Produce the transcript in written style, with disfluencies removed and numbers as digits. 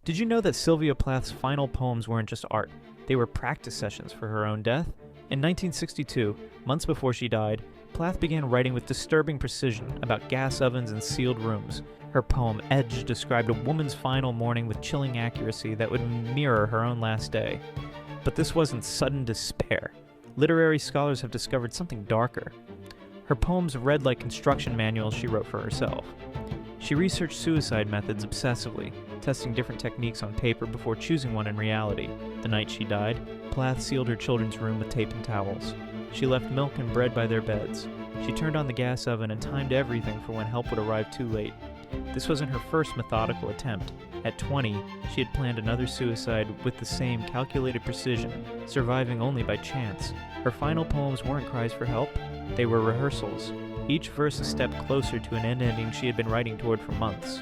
Did you know that Sylvia Plath's final poems weren't just art? They were practice sessions for her own death? In 1962, months before she died, Plath began writing with disturbing precision about gas ovens and sealed rooms. Her poem Edge described a woman's final morning with chilling accuracy that would mirror her own last day. But this wasn't sudden despair. Literary scholars have discovered something darker. Her poems read like construction manuals she wrote for herself. She researched suicide methods obsessively, testing different techniques on paper before choosing one in reality. The night she died, Plath sealed her children's room with tape and towels. She left milk and bread by their beds. She turned on the gas oven and timed everything for when help would arrive too late. This wasn't her first methodical attempt. At 20, she had planned another suicide with the same calculated precision, surviving only by chance. Her final poems weren't cries for help, they were rehearsals, each verse a step closer to an end ending she had been writing toward for months.